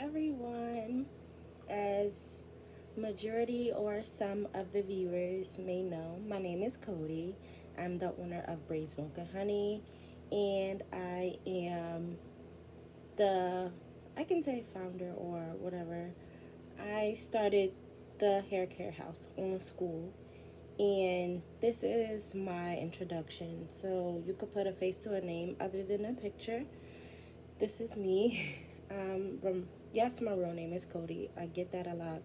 everyone. As majority or some of the viewers may know, my name is Cody. I'm the owner of Braids Milk and Honey, and I am the, I can say founder or whatever. I started the hair care house on school, and this is my introduction. So you could put a face to a name other than a picture. This is me. Yes, my real name is Cody. I get that a lot.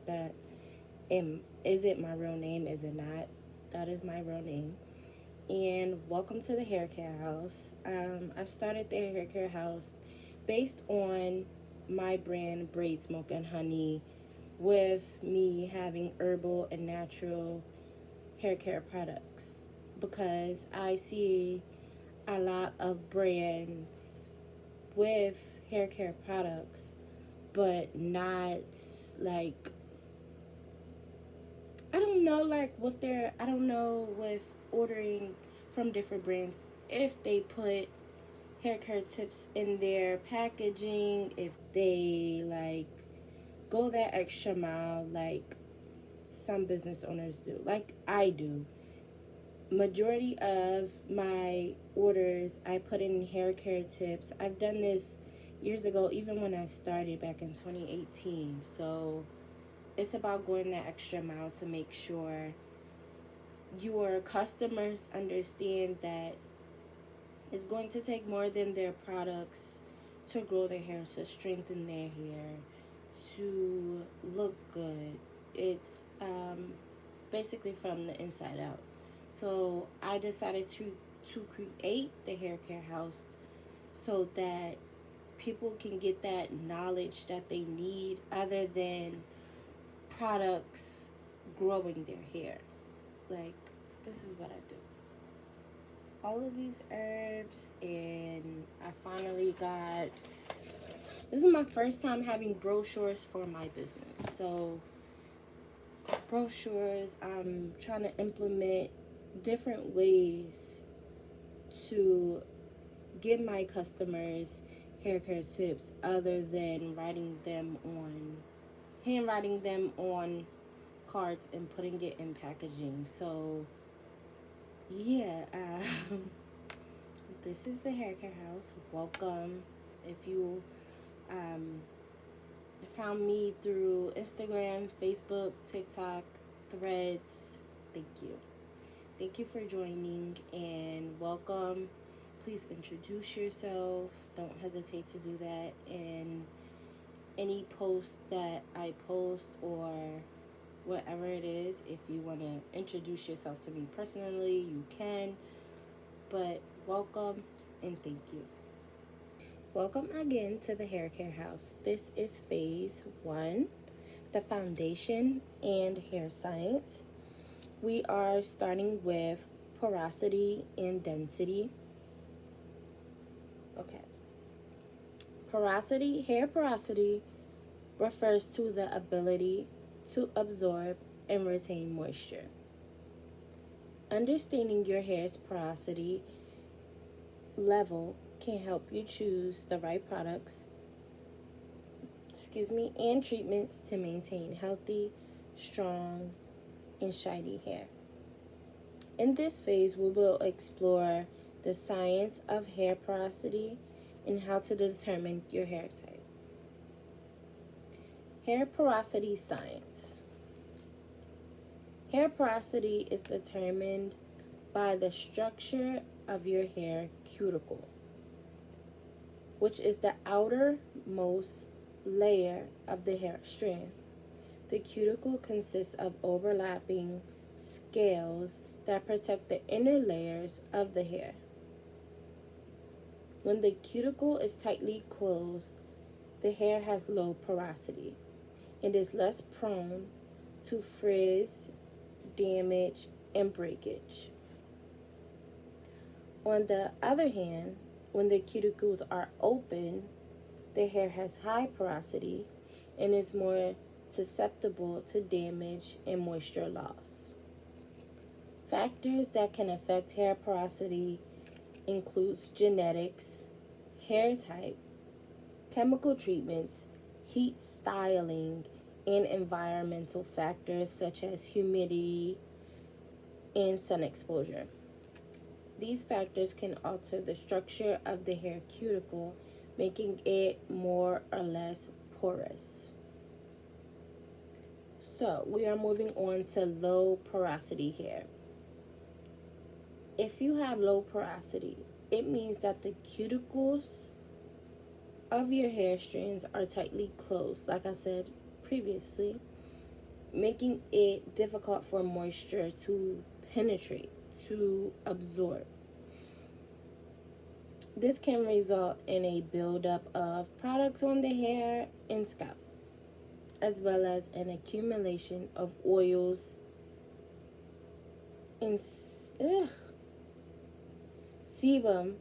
Is it my real name? Is it not? That is my real name. And welcome to the hair care house. I started the hair care house based on my brand Braid Smoke and Honey, with me having herbal and natural hair care products, because I see a lot of brands with hair care products, but not like, I don't know, like with their, I don't know, with ordering from different brands, if they put hair care tips in their packaging, if they like go that extra mile like some business owners do, like I do. Majority of my orders, I put in hair care tips. I've done this years ago, even when I started back in 2018. So it's about going that extra mile to make sure your customers understand that it's going to take more than their products to grow their hair, to strengthen their hair, to look good. It's basically from the inside out. So I decided to create the hair care house so that people can get that knowledge that they need, other than products growing their hair. Like, this is what I do. All of these herbs, and I finally got, this is my first time having brochures for my business. So brochures, I'm trying to implement different ways to give my customers hair care tips other than handwriting them on cards and putting it in packaging. So yeah, this is the hair care house. Welcome. If you found me through Instagram, Facebook, TikTok, Threads, thank you. Thank you for joining, and welcome. Please introduce yourself. Don't hesitate to do that in any post that I post, or whatever it is. If you want to introduce yourself to me personally, you can. But welcome and thank you. Welcome again to the hair care house. This is phase 1, the foundation and hair science. We are starting with porosity and density. Okay. Hair porosity refers to the ability to absorb and retain moisture. Understanding your hair's porosity level can help you choose the right products, and treatments to maintain healthy, strong, and shiny hair. In this phase, we will explore the science of hair porosity and how to determine your hair type. Hair porosity science. Hair porosity is determined by the structure of your hair cuticle, which is the outermost layer of the hair strand. The cuticle consists of overlapping scales that protect the inner layers of the hair. When the cuticle is tightly closed, the hair has low porosity and is less prone to frizz, damage, and breakage. On the other hand, when the cuticles are open, the hair has high porosity and is more susceptible to damage and moisture loss. Factors that can affect hair porosity includes genetics, hair type, chemical treatments, heat styling, and environmental factors such as humidity and sun exposure. These factors can alter the structure of the hair cuticle, making it more or less porous. So, we are moving on to low porosity hair. If you have low porosity, it means that the cuticles of your hair strands are tightly closed, like I said previously, making it difficult for moisture to penetrate, to absorb. This can result in a buildup of products on the hair and scalp, as well as an accumulation of oils and sebum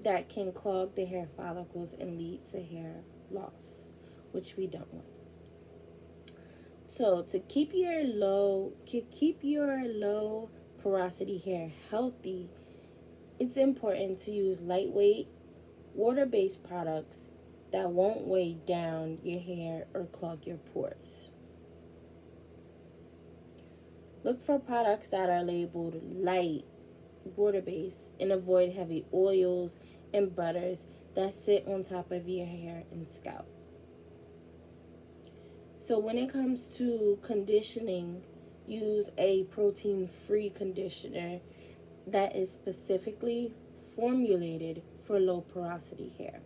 that can clog the hair follicles and lead to hair loss, which we don't want. So to keep your low porosity hair healthy, it's important to use lightweight, water-based products that won't weigh down your hair or clog your pores. Look for products that are labeled light, water-based, and avoid heavy oils and butters that sit on top of your hair and scalp. So when it comes to conditioning, use a protein-free conditioner that is specifically formulated for low porosity hair.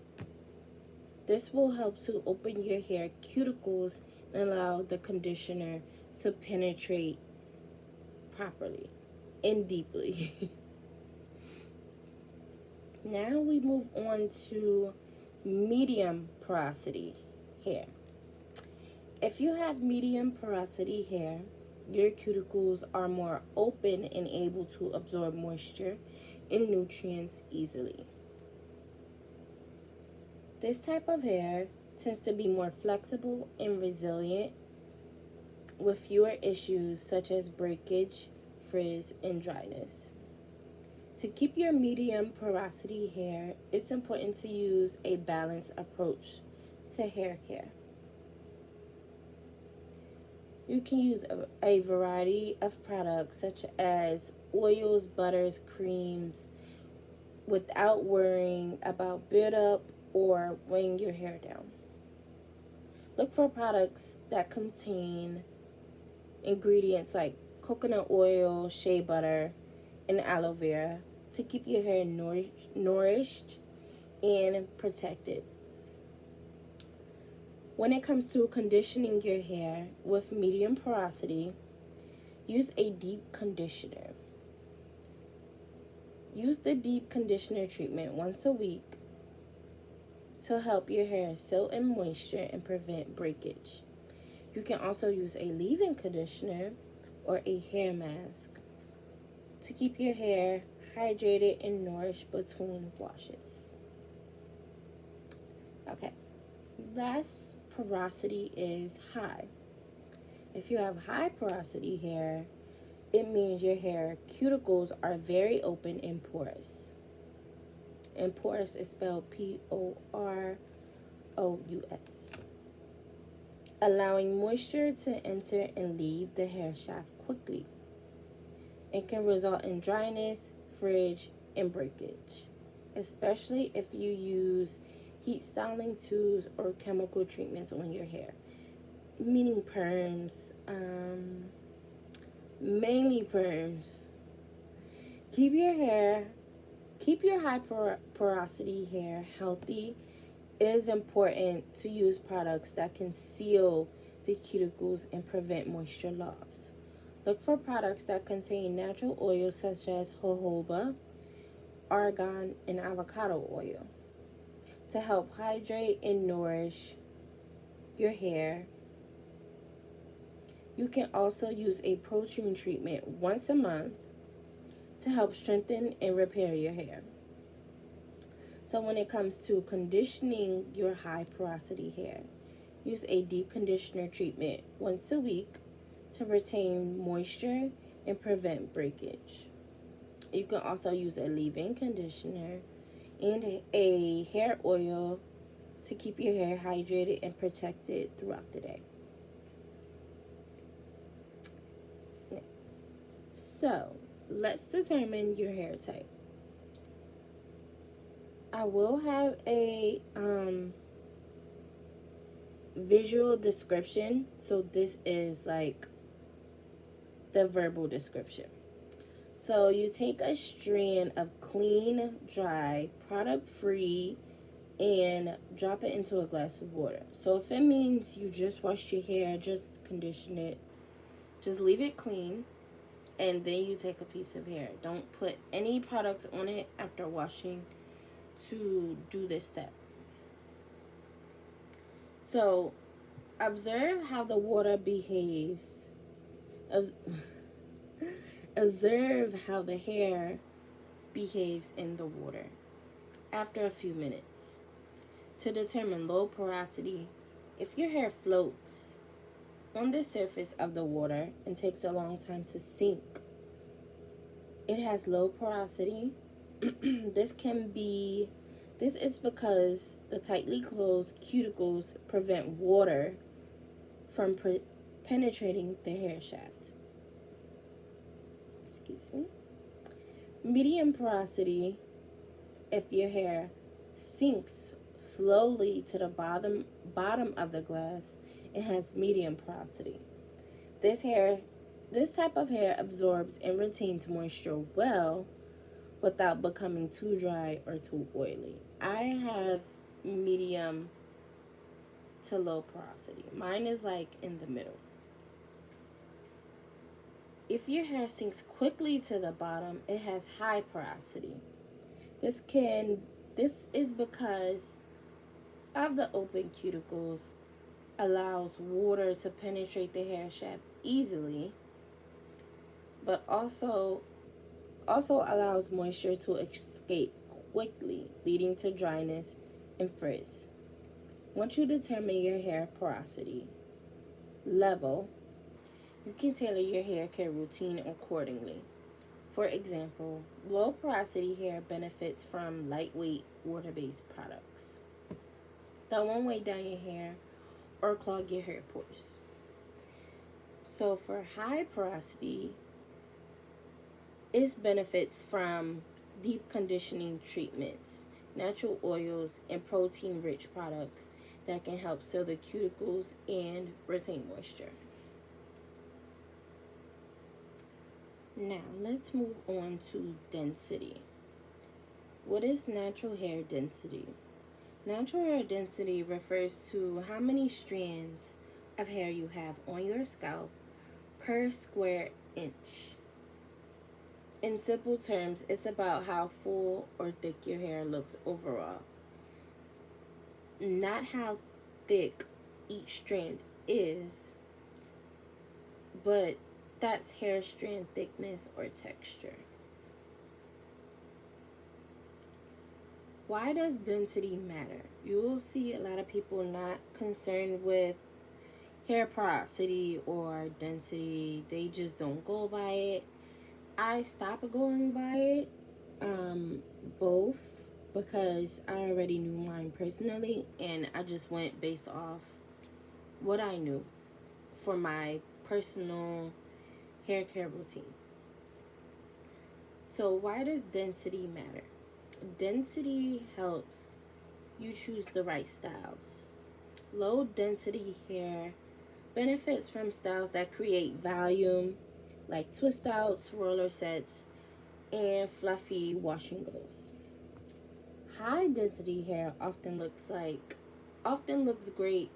This will help to open your hair cuticles and allow the conditioner to penetrate properly and deeply. Now we move on to medium porosity hair. If you have medium porosity hair, your cuticles are more open and able to absorb moisture and nutrients easily. This type of hair tends to be more flexible and resilient with fewer issues such as breakage, frizz, and dryness. To keep your medium porosity hair, it's important to use a balanced approach to hair care. You can use a variety of products such as oils, butters, creams without worrying about buildup or weighing your hair down. Look for products that contain ingredients like coconut oil, shea butter, and aloe vera to keep your hair nourished and protected. When it comes to conditioning your hair with medium porosity, use a deep conditioner. Use the deep conditioner treatment once a week to help your hair soak in moisture and prevent breakage. You can also use a leave-in conditioner or a hair mask to keep your hair hydrated and nourished between washes. Okay, last porosity is high. If you have high porosity hair, it means your hair cuticles are very open and porous. And porous is spelled Porous, allowing moisture to enter and leave the hair shaft quickly. It can result in dryness, frizz, and breakage, especially if you use heat styling tools or chemical treatments on your hair, meaning perms, mainly perms. Keep your high porosity hair healthy. It is important to use products that can seal the cuticles and prevent moisture loss. Look for products that contain natural oils such as jojoba, argan, and avocado oil to help hydrate and nourish your hair. You can also use a protein treatment once a month to help strengthen and repair your hair. So when it comes to conditioning your high porosity hair, use a deep conditioner treatment once a week to retain moisture and prevent breakage. You can also use a leave-in conditioner and a hair oil to keep your hair hydrated and protected throughout the day. Yeah. So, let's determine your hair type. I will have a visual description. So this is like the verbal description. So you take a strand of clean, dry, product-free, and drop it into a glass of water. So if it means you just washed your hair, just condition it, just leave it clean, and then you take a piece of hair. Don't put any products on it after washing to do this step. So observe how the water behaves. Observe how the hair behaves in the water after a few minutes. To determine low porosity, if your hair floats on the surface of the water and takes a long time to sink, it has low porosity. This is because the tightly closed cuticles prevent water from penetrating the hair shaft. Excuse me. Medium porosity, if your hair sinks slowly to the bottom of the glass, it has medium porosity. This type of hair absorbs and retains moisture well without becoming too dry or too oily. I have medium to low porosity. Mine is like in the middle. If your hair sinks quickly to the bottom, it has high porosity. This is because of the open cuticles allows water to penetrate the hair shaft easily, but also allows moisture to escape quickly, leading to dryness and frizz. Once you determine your hair porosity level, you can tailor your hair care routine accordingly. For example, low porosity hair benefits from lightweight water-based products that won't weigh down your hair or clog your hair pores. So for high porosity, it benefits from deep conditioning treatments, natural oils, and protein-rich products that can help seal the cuticles and retain moisture. Now, let's move on to density. What is natural hair density? Natural hair density refers to how many strands of hair you have on your scalp per square inch. In simple terms, it's about how full or thick your hair looks overall. Not how thick each strand is, but that's hair strand thickness or texture. Why does density matter? You will see a lot of people not concerned with hair porosity or density. They just don't go by it. I stopped going by it, both, because I already knew mine personally, and I just went based off what I knew for my personal hair care routine. So why does density matter? Density helps you choose the right styles. Low density hair benefits from styles that create volume, like twist outs, roller sets, and fluffy wash and goes. High density hair often looks great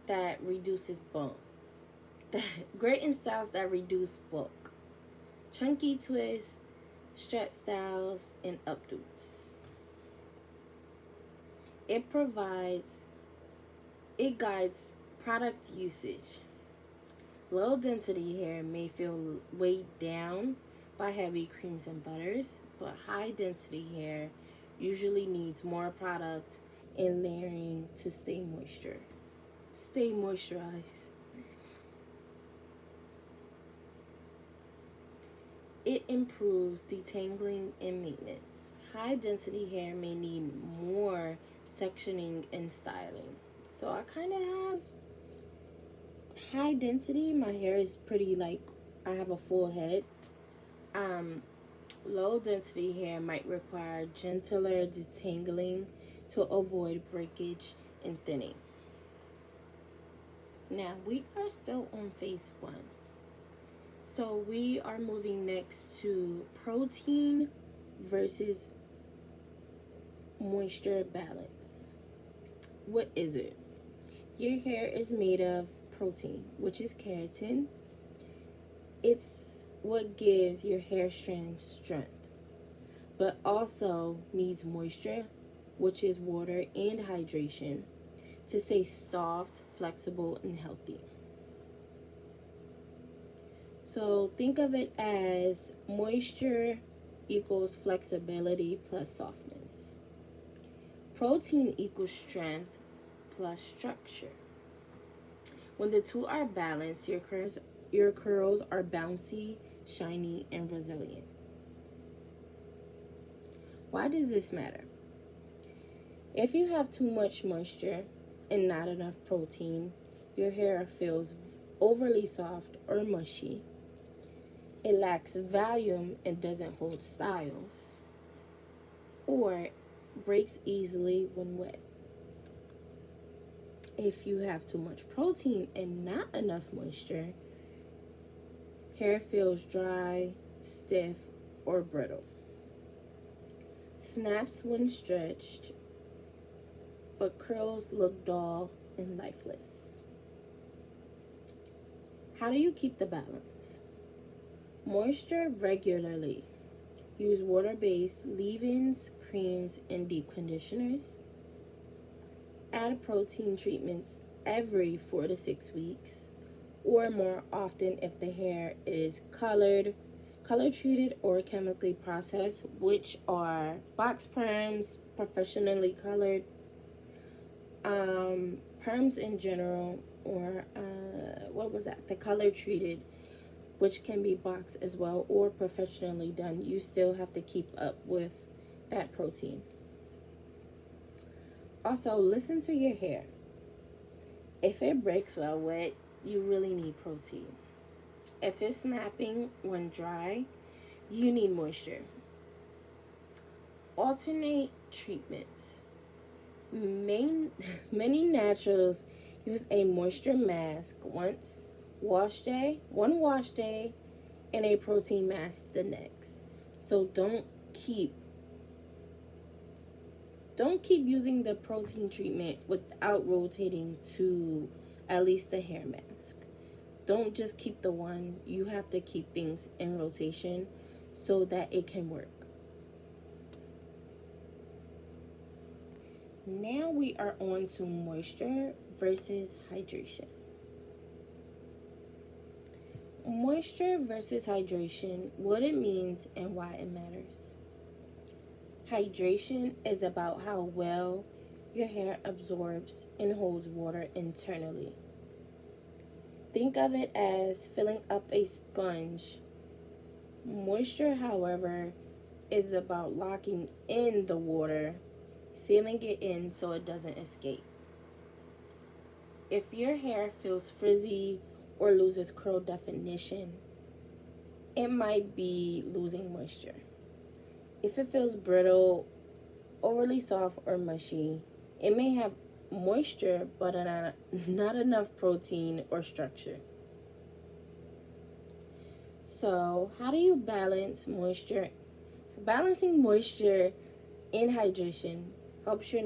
that reduces bump. Great in styles that reduce bulk. Chunky twists, stretch styles, and updos. It guides product usage. Low density hair may feel weighed down by heavy creams and butters, but high density hair usually needs more product and layering to stay moisturized. It improves detangling and maintenance. High density hair may need more sectioning and styling. So I kind of have high density. My hair is pretty like, I have a full head. Low density hair might require gentler detangling to avoid breakage and thinning. Now we are still on phase 1. So we are moving next to protein versus moisture balance. What is it? Your hair is made of protein, which is keratin. It's what gives your hair strands strength, but also needs moisture, which is water and hydration, to stay soft, flexible, and healthy. So think of it as moisture equals flexibility plus softness. Protein equals strength plus structure. When the two are balanced, your curls are bouncy, shiny, and resilient. Why does this matter? If you have too much moisture and not enough protein, your hair feels overly soft or mushy. It lacks volume and doesn't hold styles, or breaks easily when wet. If you have too much protein and not enough moisture, hair feels dry, stiff, or brittle. Snaps when stretched, but curls look dull and lifeless. How do you keep the balance? Moisture regularly. Use water-based leave-ins, creams, and deep conditioners. Add protein treatments every 4 to 6 weeks, or more often if the hair is color treated or chemically processed, which are box perms, professionally colored, perms in general, or the color treated, which can be boxed as well or professionally done. You still have to keep up with that protein. Also, listen to your hair. If it breaks while wet, you really need protein. If it's snapping when dry, you need moisture. Alternate treatments. Many naturals use a moisture mask one wash day, and a protein mask the next. So don't keep using the protein treatment without rotating to at least the hair mask. Don't just keep the one. You have to keep things in rotation so that it can work. Now we are on to moisture versus hydration. Moisture versus hydration, what it means and why it matters. Hydration is about how well your hair absorbs and holds water internally. Think of it as filling up a sponge. Moisture, however, is about locking in the water, sealing it in so it doesn't escape. If your hair feels frizzy or loses curl definition, it might be losing moisture. If it feels brittle, overly soft, or mushy, it may have moisture but not enough protein or structure. So, how do you balance moisture? Balancing moisture and hydration helps your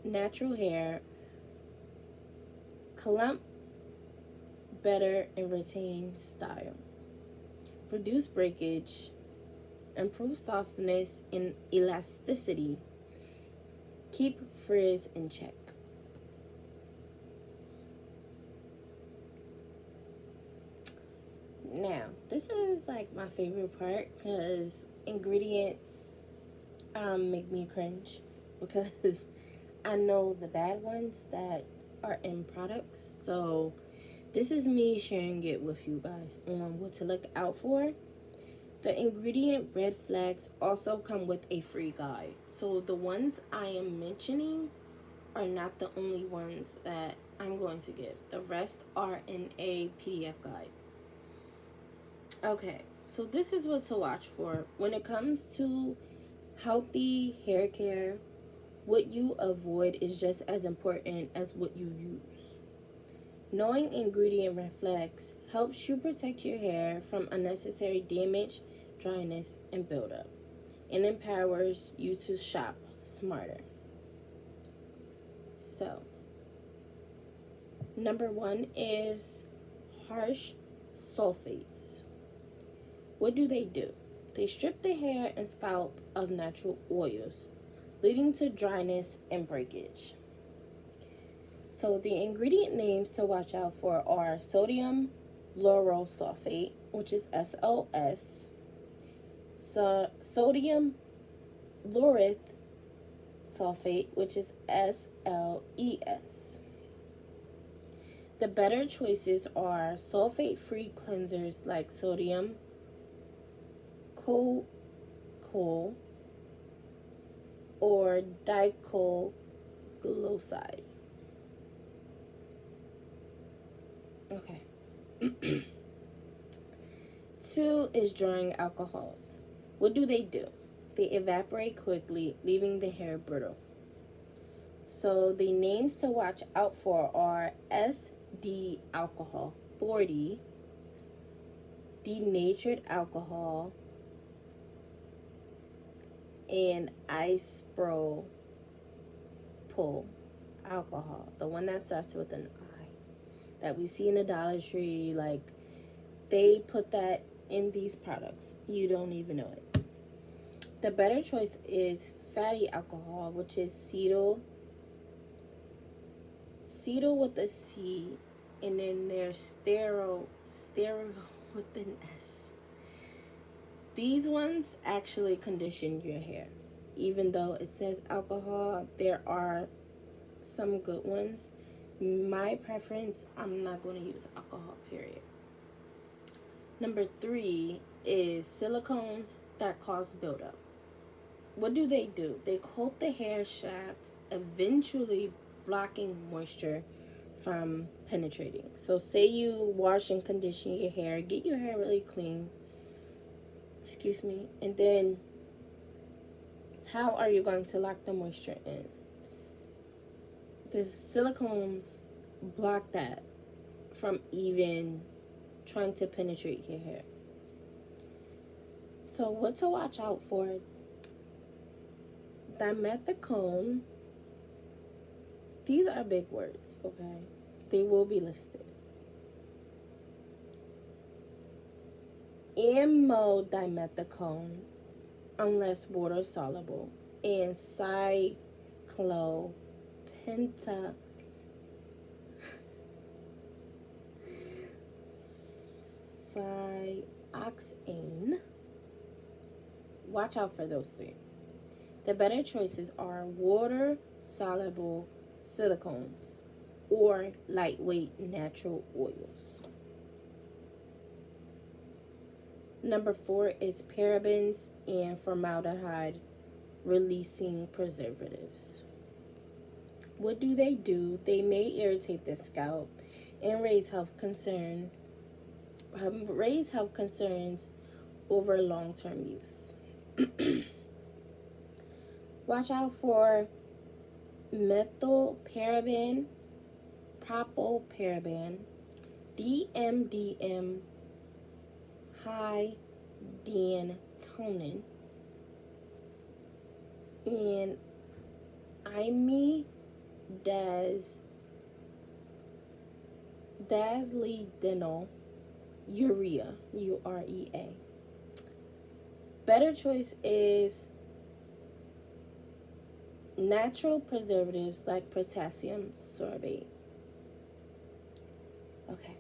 natural hair clump better and retain style, reduce breakage, improve softness and elasticity, keep frizz in check. Now, this is like my favorite part because ingredients make me cringe because I know the bad ones that are in products. So this is me sharing it with you guys on what to look out for. The ingredient red flags also come with a free guide. So the ones I am mentioning are not the only ones that I'm going to give. The rest are in a PDF guide. Okay, so this is what to watch for. When it comes to healthy hair care, what you avoid is just as important as what you use. Knowing ingredient red flags helps you protect your hair from unnecessary damage, dryness, and buildup, and empowers you to shop smarter. So, number one is harsh sulfates. What do? They strip the hair and scalp of natural oils, leading to dryness and breakage. So the ingredient names to watch out for are sodium lauryl sulfate, which is SLS, sodium laureth sulfate, which is SLES. The better choices are sulfate-free cleansers like sodium choline or dichloroside. Okay. 2 is drying alcohols. What do? They evaporate quickly, leaving the hair brittle. So the names to watch out for are SD alcohol 40, denatured alcohol, and isopropyl alcohol, the one that starts with an I, that we see in the Dollar Tree. Like, they put that in these products. You don't even know it. The better choice is fatty alcohol, which is cetyl with a C, and then there's sterol with an S. These ones actually condition your hair. Even though it says alcohol, there are some good ones. My preference, I'm not going to use alcohol, period. Number 3 is silicones that cause buildup. What do? They coat the hair shaft, eventually blocking moisture from penetrating. So say you wash and condition your hair, get your hair really clean, and then how are you going to lock the moisture in? The silicones block that from even trying to penetrate your hair. So what to watch out for? Dimethicone. These are big words, okay? They will be listed. Amodimethicone, unless water soluble, and cyclohexane. Watch out for those 3. The better choices are water soluble silicones or lightweight natural oils. Number 4 is parabens and formaldehyde releasing preservatives. What do? They may irritate the scalp and raise health concerns over long-term use. Watch out for methylparaben, propylparaben, DMDM, high dantonin, and imidazolidinyl urea, urea. Better choice is natural preservatives like potassium sorbate. Okay.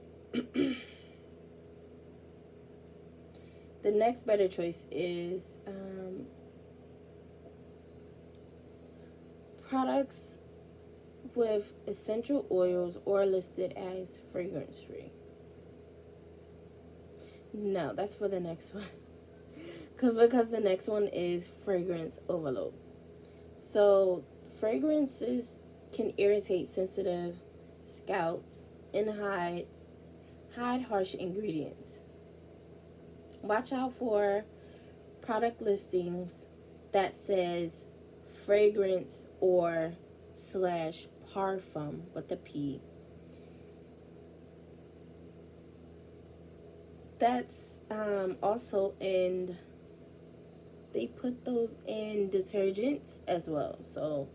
The next better choice is products with essential oils or listed as fragrance free. No, that's for the next one. Because the next one is fragrance overload. So fragrances can irritate sensitive scalps and hide harsh ingredients. Watch out for product listings that says fragrance or slash parfum with a P. That's also in, they put those in detergents as well, so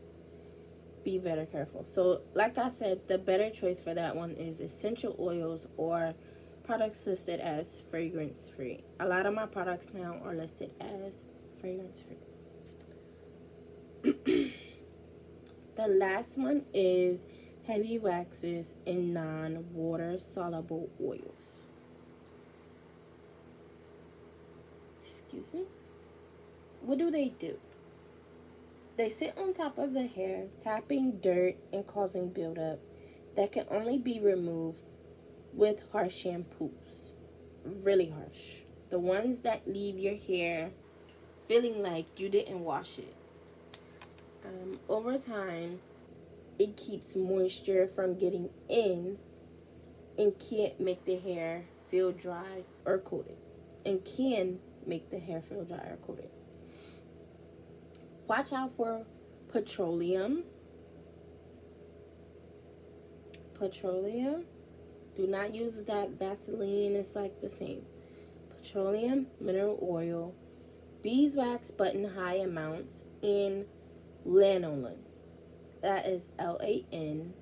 be better careful. So like I said, the better choice for that one is essential oils or products listed as fragrance free. A lot of my products now are listed as fragrance free. The last one is heavy waxes and non-water soluble oils. Excuse me. What do? They sit on top of the hair, tapping dirt and causing buildup that can only be removed with harsh shampoos. Really harsh. The ones that leave your hair feeling like you didn't wash it. Over time, it keeps moisture from getting in and can't make the hair feel dry or coated. And can make the hair feel dry or coated. Watch out for petroleum. Do not use that Vaseline. It's like the same. Petroleum, mineral oil, beeswax but in high amounts, and lanolin. That is LANOLIN.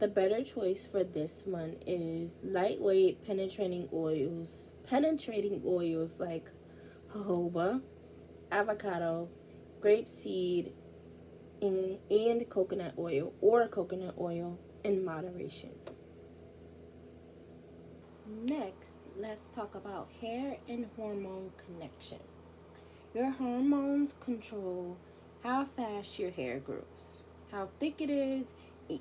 The better choice for this one is lightweight penetrating oils like jojoba, avocado, grapeseed, and coconut oil or coconut oil in moderation. Next, let's talk about hair and hormone connection. Your hormones control how fast your hair grows, how thick it is, and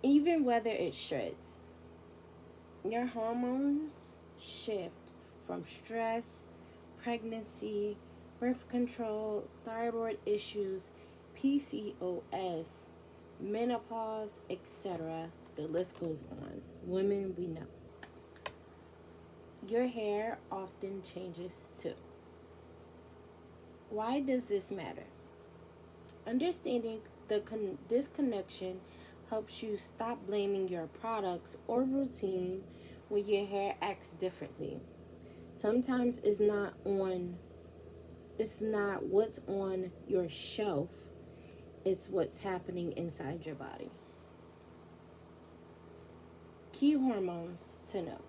even whether it shreds. Your hormones shift from stress, pregnancy, birth control, thyroid issues, PCOS, menopause, etc. The list goes on. Women, we know. Your hair often changes too. Why does this matter? Understanding this connection helps you stop blaming your products or routine when your hair acts differently. Sometimes it's not what's on your shelf, it's what's happening inside your body. Key hormones to know.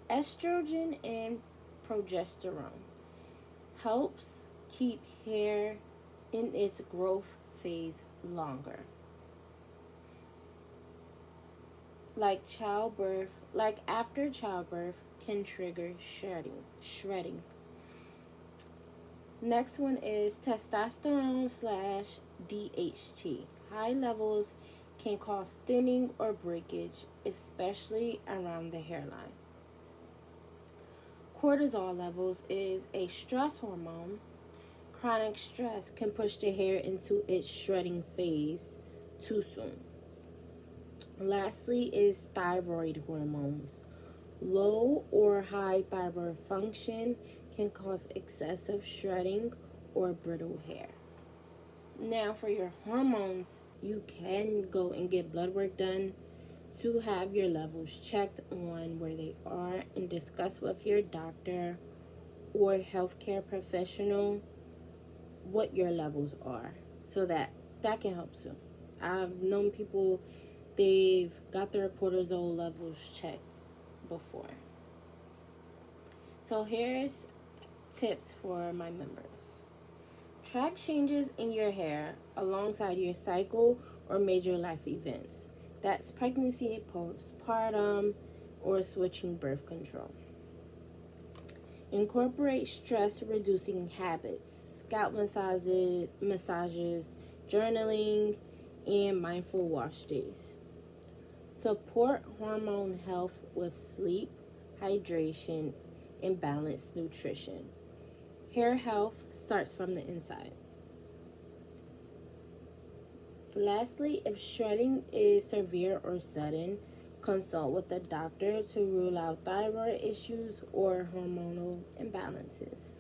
Estrogen and progesterone helps keep hair in its growth phase longer. Like after childbirth can trigger shredding. Next one is testosterone / DHT. High levels can cause thinning or breakage, especially around the hairline. Cortisol levels is a stress hormone. Chronic stress can push the hair into its shredding phase too soon. Lastly is thyroid hormones. Low or high thyroid function can cause excessive shredding or brittle hair. Now for your hormones, you can go and get blood work done to have your levels checked on where they are and discuss with your doctor or healthcare professional what your levels are, so that can help too. I've known people, they've got their cortisol levels checked before. So here's tips for my members. Track changes in your hair alongside your cycle or major life events. That's pregnancy, postpartum, or switching birth control. Incorporate stress-reducing habits, scalp massages, journaling, and mindful wash days. Support hormone health with sleep, hydration, and balanced nutrition. Hair health starts from the inside. Lastly, if shredding is severe or sudden, consult with a doctor to rule out thyroid issues or hormonal imbalances.